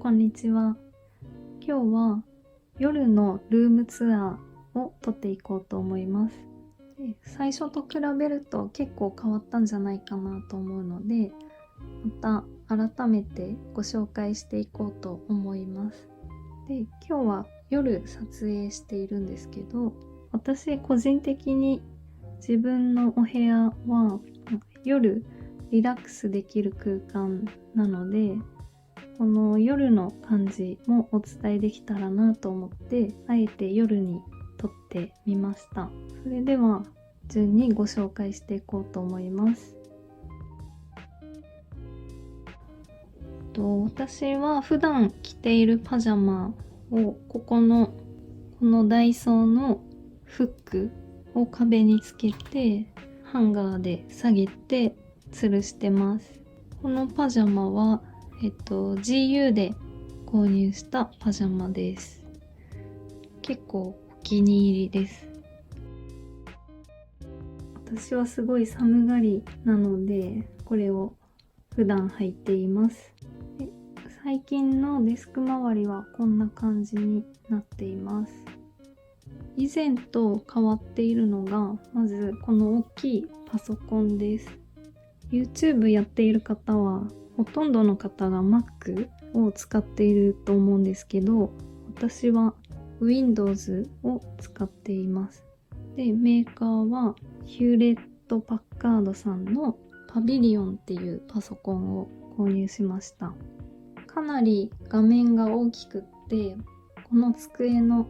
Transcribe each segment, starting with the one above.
こんにちは。今日は夜のルームツアーを撮っていこうと思います。で、最初と比べると結構変わったんじゃないかなと思うので、また改めてご紹介していこうと思います。で、今日は夜撮影しているんですけど、私個人的に自分のお部屋は夜リラックスできる空間なので、この夜の感じもお伝えできたらなと思って、あえて夜に撮ってみました。それでは順にご紹介していこうと思います。私は普段着ているパジャマをこのダイソーのフックを壁につけてハンガーで下げて吊るしてます。このパジャマはGU で購入したパジャマです。結構お気に入りです。私はすごい寒がりなので、これを普段履いています。で、最近のデスク周りはこんな感じになっています。以前と変わっているのが、まずこの大きいパソコンです。YouTube やっている方はほとんどの方が Mac を使っていると思うんですけど、私は Windows を使っています。で、メーカーはヒューレット・パッカードさんのパビリオンっていうパソコンを購入しました。かなり画面が大きくって、この机の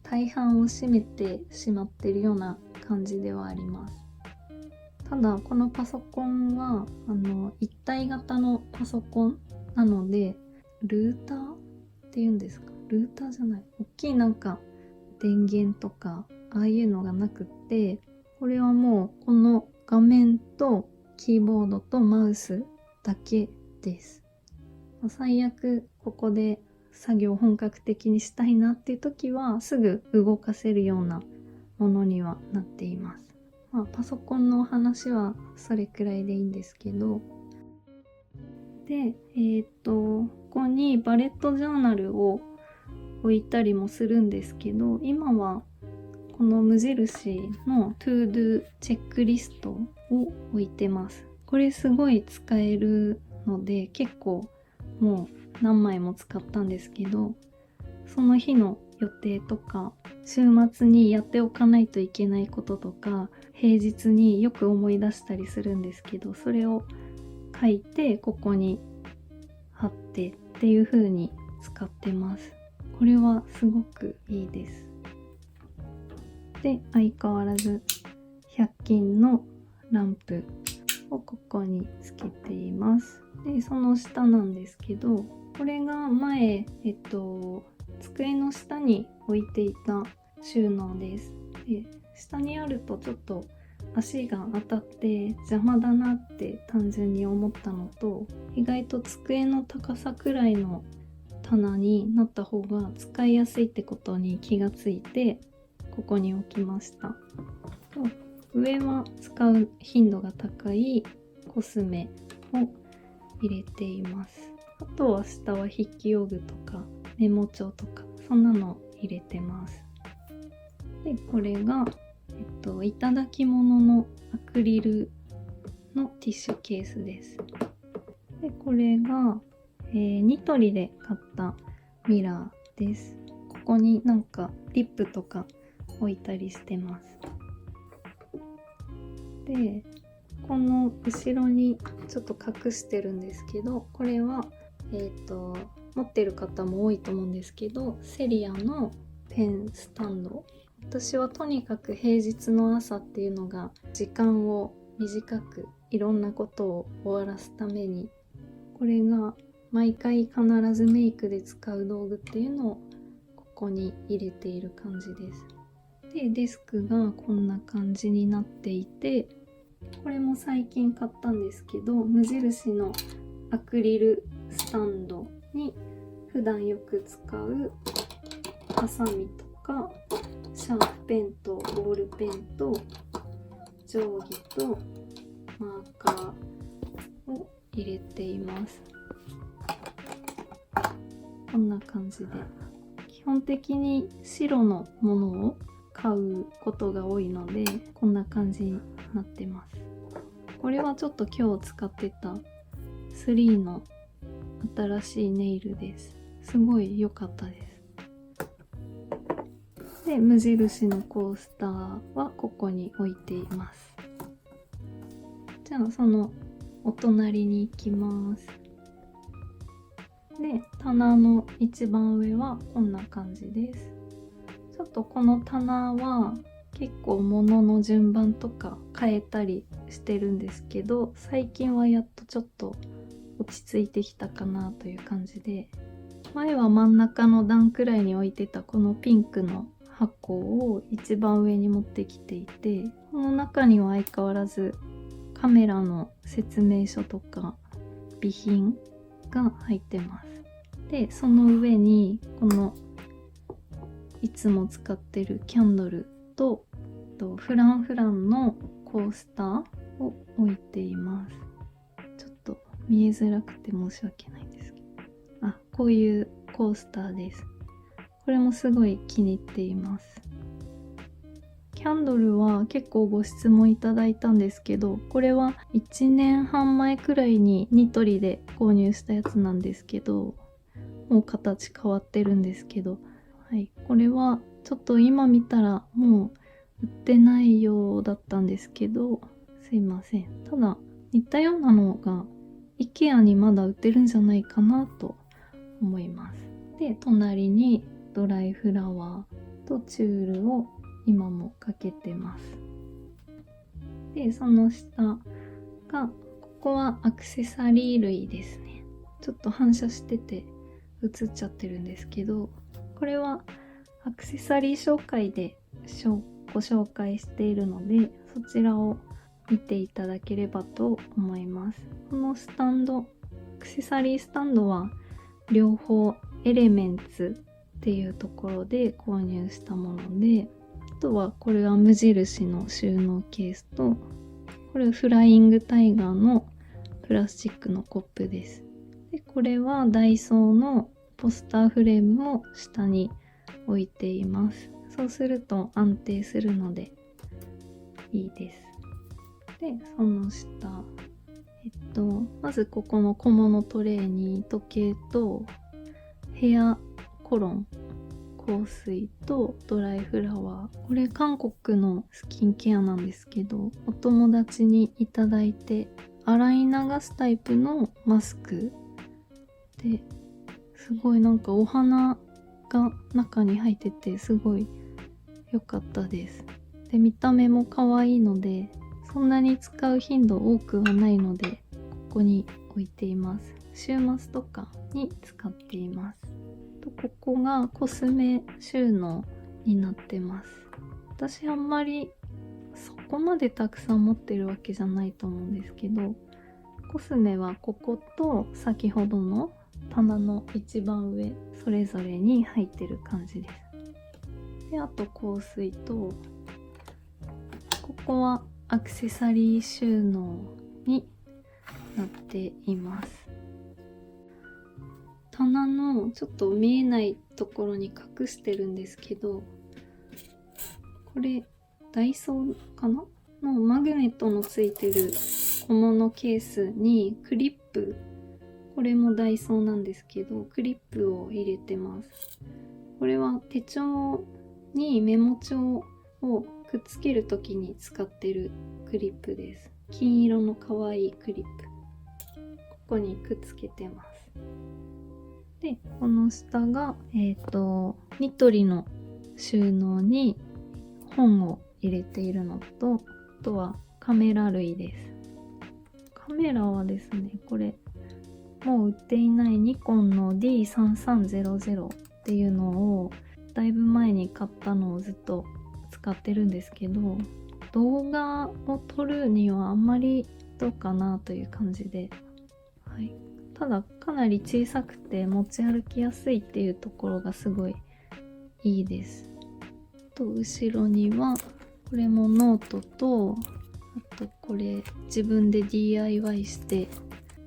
大半を占めてしまっているような感じではあります。ただこのパソコンは一体型のパソコンなので、ルーターっていうんですか、ルーターじゃない、大きいなんか電源とかああいうのがなくって、これはもうこの画面とキーボードとマウスだけです。最悪ここで作業を本格的にしたいなっていう時はすぐ動かせるようなものにはなっています。パソコンのお話はそれくらいでいいんですけど、で、ここにバレットジャーナルを置いたりもするんですけど、今はこの無印の To-Do チェックリストを置いてます。これすごい使えるので、結構もう何枚も使ったんですけど、その日の予定とか、週末にやっておかないといけないこととか、平日によく思い出したりするんですけど、それを書いてここに貼ってっていう風に使ってます。これはすごくいいです。で、相変わらず100均のランプをここにつけています。で、その下なんですけど、これが前、机の下に置いていた収納です。で、下にあるとちょっと足が当たって邪魔だなって単純に思ったのと、意外と机の高さくらいの棚になった方が使いやすいってことに気がついて、ここに置きました。上は使う頻度が高いコスメを入れています。あとは下は筆記用具とかメモ帳とかそんなの入れてます。で、これがいただき物のアクリルのティッシュケースです。で、これが、ニトリで買ったミラーです。ここになんかリップとか置いたりしてます。で、この後ろにちょっと隠してるんですけど、これは持ってる方も多いと思うんですけど、セリアのペンスタンド。私はとにかく平日の朝っていうのが時間を短くいろんなことを終わらすために、これが毎回必ずメイクで使う道具っていうのをここに入れている感じです。で、デスクがこんな感じになっていて、これも最近買ったんですけど、無印のアクリルスタンドに普段よく使うハサミとかシャープペンとボールペンと定規とマーカーを入れています。こんな感じで、基本的に白のものを買うことが多いので、こんな感じになってます。これはちょっと今日使ってた3の新しいネイルです。すごい良かったです。で、無印のコースターはここに置いています。じゃあそのお隣に行きます。で、棚の一番上はこんな感じです。ちょっとこの棚は結構物の順番とか変えたりしてるんですけど、最近はやっとちょっと落ち着いてきたかなという感じで、前は真ん中の段くらいに置いてたこのピンクの箱を一番上に持ってきていて、この中には相変わらずカメラの説明書とか備品が入ってます。で、その上にこのいつも使ってるキャンドルとフランフランのコースターを置いています。ちょっと見えづらくて申し訳ないんですけど、こういうコースターです。これもすごい気に入っています。キャンドルは結構ご質問いただいたんですけど、これは1年半前くらいにニトリで購入したやつなんですけど、もう形変わってるんですけど、はい、これはちょっと今見たらもう売ってないようだったんですけど、すいません。ただ似たようなのが IKEA にまだ売ってるんじゃないかなと思います。で、隣にドライフラワーとチュールを今もかけてます。で、その下が、ここはアクセサリー類ですね。ちょっと反射してて映っちゃってるんですけど、これはアクセサリー紹介でご紹介しているので、そちらを見ていただければと思います。このスタンド、アクセサリースタンドは両方エレメンツっていうところで購入したもので、あとはこれは無印の収納ケースと、これフライングタイガーのプラスチックのコップです。で、これはダイソーのポスターフレームを下に置いています。そうすると安定するのでいいです。で、その下、まずここの小物トレイに時計とヘアコロン、香水とドライフラワー。これ韓国のスキンケアなんですけど、お友達にいただいて洗い流すタイプのマスクで、すごいなんかお花が中に入っててすごい良かったです。で、見た目も可愛いので、そんなに使う頻度多くはないので、ここに置いています。週末とかに使っています。ここがコスメ収納になってます。私あんまりそこまでたくさん持ってるわけじゃないと思うんですけど、コスメはここと先ほどの棚の一番上それぞれに入ってる感じです。で、あと香水と、ここはアクセサリー収納になっています。棚のちょっと見えないところに隠してるんですけど、これダイソーかなのマグネットのついてる小物ケースにクリップ、これもダイソーなんですけど、クリップを入れてます。これは手帳にメモ帳をくっつけるときに使ってるクリップです。金色の可愛いクリップ、ここにくっつけてます。で、この下がニトリの収納に本を入れているのと、あとはカメラ類です。カメラはですね、これもう売っていないニコンの D3300 っていうのをだいぶ前に買ったのをずっと使ってるんですけど、動画を撮るにはあんまりどうかなという感じで、はい、ただかなり小さくて持ち歩きやすいっていうところがすごいいいです。と後ろにはこれもノートと、あとこれ自分で DIY して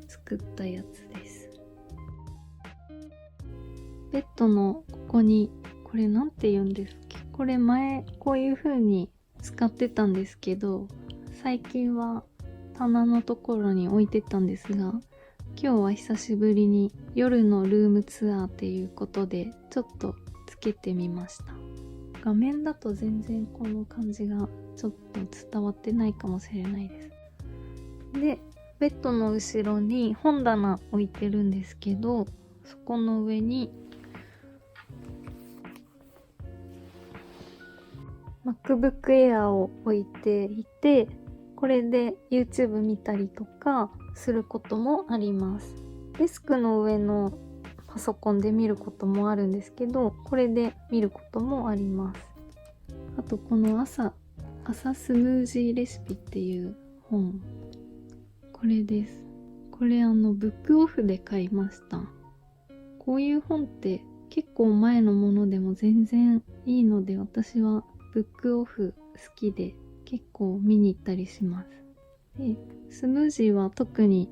作ったやつです。ベッドのここに、これなんて言うんですっけ、これ前こういう風に使ってたんですけど、最近は棚のところに置いてたんですが、今日は久しぶりに夜のルームツアーっていうことでちょっとつけてみました。画面だと全然この感じがちょっと伝わってないかもしれないです。で、ベッドの後ろに本棚置いてるんですけど、そこの上に MacBook Air を置いていて、これで YouTube 見たりとかすることもあります。デスクの上のパソコンで見ることもあるんですけど、これで見ることもあります。あとこの朝スムージーレシピっていう本、これです。これブックオフで買いました。こういう本って結構前のものでも全然いいので、私はブックオフ好きで結構見に行ったりします。で、スムージーは特に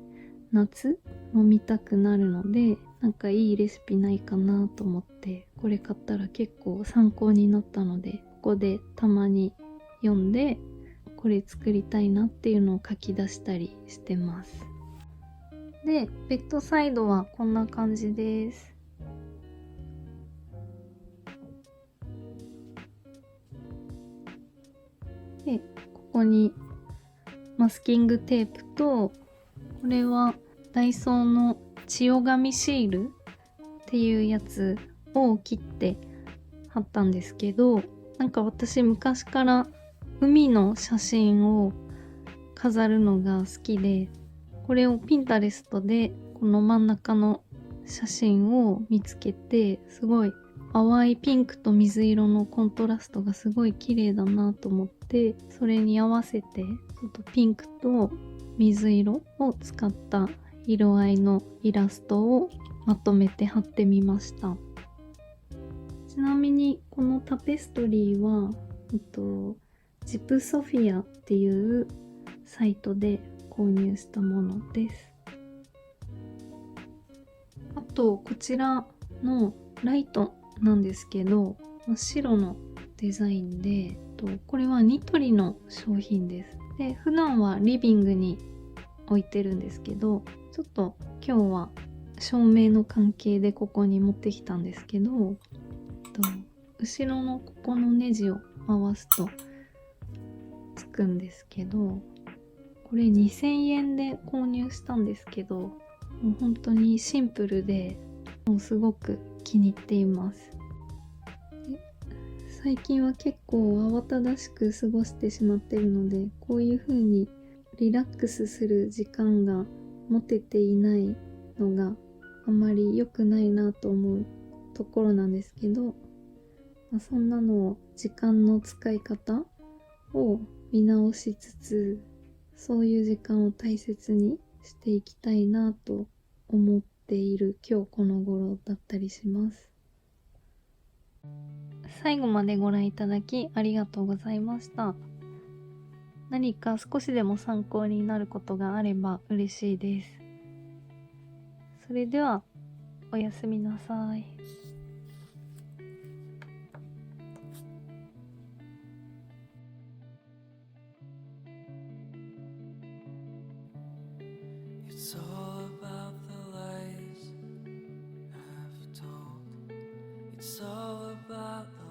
夏飲みたくなるので、なんかいいレシピないかなと思ってこれ買ったら結構参考になったので、ここでたまに読んでこれ作りたいなっていうのを書き出したりしてます。で、ベッドサイドはこんな感じです。で、ここにマスキングテープと、これはダイソーの千代紙シールっていうやつを切って貼ったんですけど、なんか私昔から海の写真を飾るのが好きで、これをピンタレストでこの真ん中の写真を見つけて、すごい淡いピンクと水色のコントラストがすごい綺麗だなと思って、それに合わせてちょっとピンクと水色を使った色合いのイラストをまとめて貼ってみました。ちなみにこのタペストリーは、ジプソフィアっていうサイトで購入したものです。あとこちらのライトなんですけど、真っ白のデザインで、これはニトリの商品です。で、普段はリビングに置いてるんですけど、ちょっと今日は照明の関係でここに持ってきたんですけど、後ろのここのネジを回すとつくんですけど、これ2000円で購入したんですけど、もう本当にシンプルで、もうすごく気に入っています。最近は結構慌ただしく過ごしてしまってるので、こういう風にリラックスする時間が持てていないのがあまり良くないなと思うところなんですけど、そんなのを時間の使い方を見直しつつ、そういう時間を大切にしていきたいなと思っている今日この頃だったりします。最後までご覧いただきありがとうございました。何か少しでも参考になることがあれば嬉しいです。それではおやすみなさい。It's all about the lies I've told. It's all about the